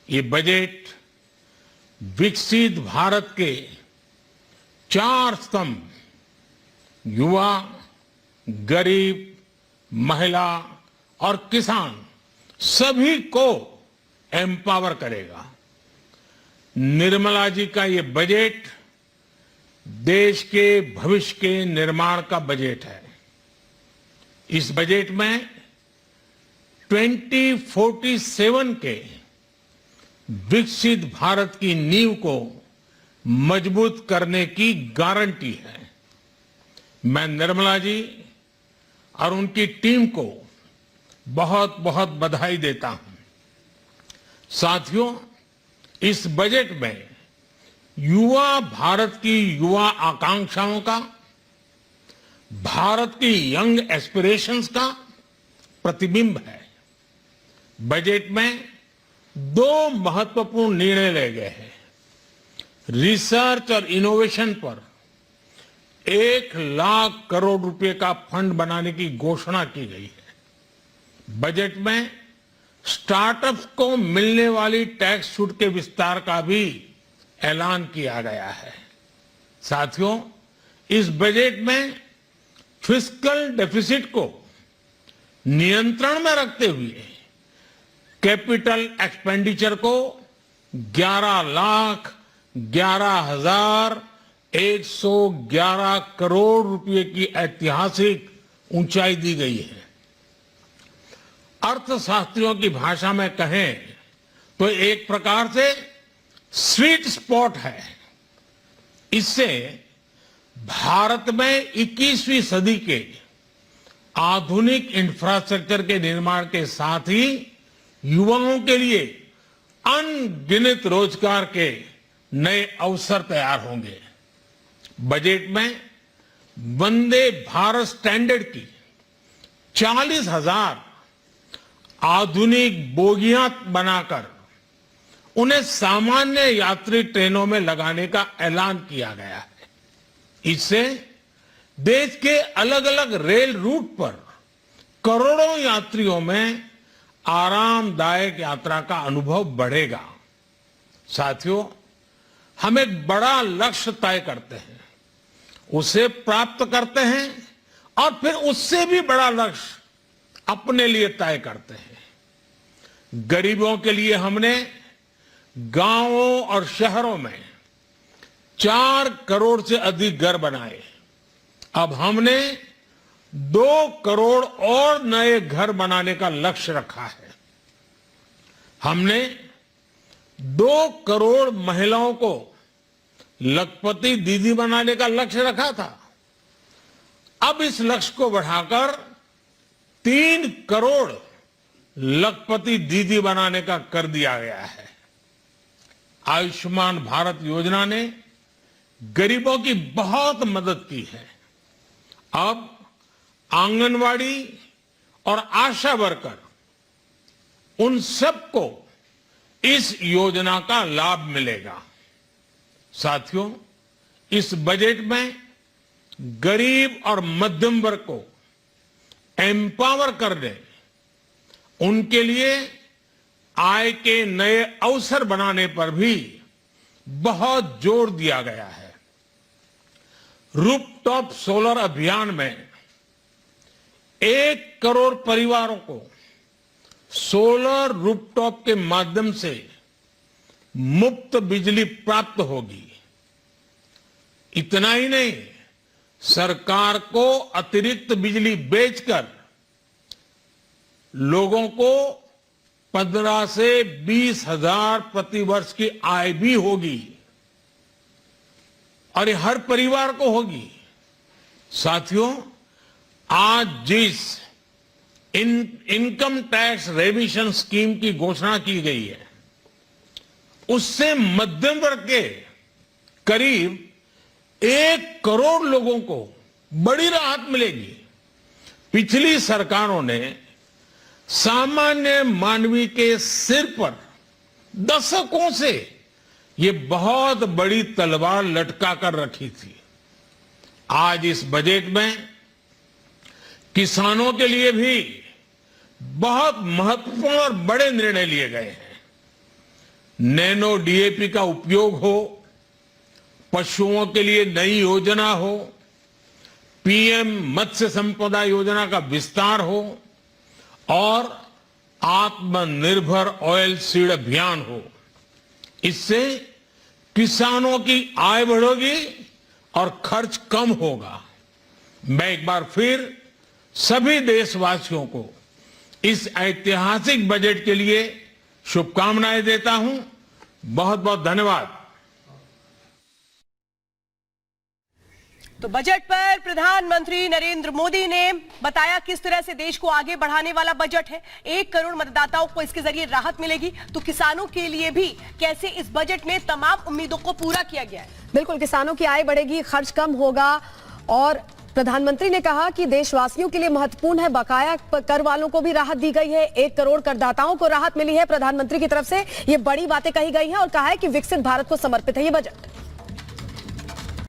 ये बजट विकसित भारत के 4 स्तंभ युवा, गरीब, महिला और किसान सभी को एम्पावर करेगा। निर्मला जी का ये बजट देश के भविष्य के निर्माण का बजट है। इस बजट में 2047 के विकसित भारत की नींव को मजबूत करने की गारंटी है। मैं निर्मला जी और उनकी टीम को बहुत बहुत बधाई देता हूं। साथियों, इस बजट में युवा भारत की युवा आकांक्षाओं का, भारत की यंग एस्पिरेशंस का प्रतिबिंब है। बजट में 2 महत्वपूर्ण निर्णय लिए गए हैं। रिसर्च और इनोवेशन पर 1 लाख करोड़ रुपए का फंड बनाने की घोषणा की गई है। बजट में स्टार्टअप्स को मिलने वाली टैक्स छूट के विस्तार का भी ऐलान किया गया है। साथियों, इस बजट में फिस्कल डेफिसिट को नियंत्रण में रखते हुए कैपिटल एक्सपेंडिचर को 11,11,111 करोड़ रुपए की ऐतिहासिक ऊंचाई दी गई है। अर्थशास्त्रियों की भाषा में कहें तो एक प्रकार से स्वीट स्पॉट है। इससे भारत में 21वीं सदी के आधुनिक इंफ्रास्ट्रक्चर के निर्माण के साथ ही युवाओं के लिए अनगिनत रोजगार के नए अवसर तैयार होंगे। बजट में वंदे भारत स्टैंडर्ड की 40,000 आधुनिक बोगियां बनाकर उन्हें सामान्य यात्री ट्रेनों में लगाने का ऐलान किया गया है। इससे देश के अलग अलग रेल रूट पर करोड़ों यात्रियों में आरामदायक यात्रा का अनुभव बढ़ेगा। साथियों, हम एक बड़ा लक्ष्य तय करते हैं, उसे प्राप्त करते हैं और फिर उससे भी बड़ा लक्ष्य अपने लिए तय करते हैं। गरीबों के लिए हमने गांवों और शहरों में 4 करोड़ से अधिक घर बनाए। अब हमने 2 करोड़ और नए घर बनाने का लक्ष्य रखा है। हमने 2 करोड़ महिलाओं को लखपति दीदी बनाने का लक्ष्य रखा था। अब इस लक्ष्य को बढ़ाकर 3 करोड़ लखपति दीदी बनाने का कर दिया गया है। आयुष्मान भारत योजना ने गरीबों की बहुत मदद की है। अब आंगनवाड़ी और आशा वर्कर, उन सबको इस योजना का लाभ मिलेगा। साथियों, इस बजट में गरीब और मध्यम वर्ग को एम्पावर करने, उनके लिए आय के नए अवसर बनाने पर भी बहुत जोर दिया गया है। रूफटॉप सोलर अभियान में 1 करोड़ परिवारों को सोलर रूफटॉप के माध्यम से मुफ्त बिजली प्राप्त होगी। इतना ही नहीं, सरकार को अतिरिक्त बिजली बेचकर लोगों को 15 से 20 हजार प्रति वर्ष की आय भी होगी और ये हर परिवार को होगी। साथियों, आज जिस इनकम टैक्स रेमिशन स्कीम की घोषणा की गई है, उससे मध्यम वर्ग के करीब 1 करोड़ लोगों को बड़ी राहत मिलेगी। पिछली सरकारों ने सामान्य मानवी के सिर पर दशकों से ये बहुत बड़ी तलवार लटका कर रखी थी। आज इस बजट में किसानों के लिए भी बहुत महत्वपूर्ण और बड़े निर्णय लिए गए हैं। नैनो डीएपी का उपयोग हो, पशुओं के लिए नई योजना हो, पीएम मत्स्य संपदा योजना का विस्तार हो और आत्मनिर्भर ऑयल सीड अभियान हो। इससे किसानों की आय बढ़ेगी और खर्च कम होगा। मैं एक बार फिर सभी देशवासियों को इस ऐतिहासिक बजट के लिए शुभकामनाएं देता हूं। बहुत बहुत धन्यवाद। तो बजट पर प्रधानमंत्री नरेंद्र मोदी ने बताया किस तरह से देश को आगे बढ़ाने वाला बजट है। 1 करोड़ मतदाताओं को इसके जरिए राहत मिलेगी, तो किसानों के लिए भी कैसे इस बजट में तमाम उम्मीदों को पूरा किया गया है। बिल्कुल, किसानों की आय बढ़ेगी, खर्च कम होगा और प्रधानमंत्री ने कहा कि देशवासियों के लिए महत्वपूर्ण है, बकाया कर वालों को भी राहत दी गई है, 1 करोड़ करदाताओं को राहत मिली है। प्रधानमंत्री की तरफ से ये बड़ी बातें कही गई हैं और कहा है कि विकसित भारत को समर्पित है ये बजट।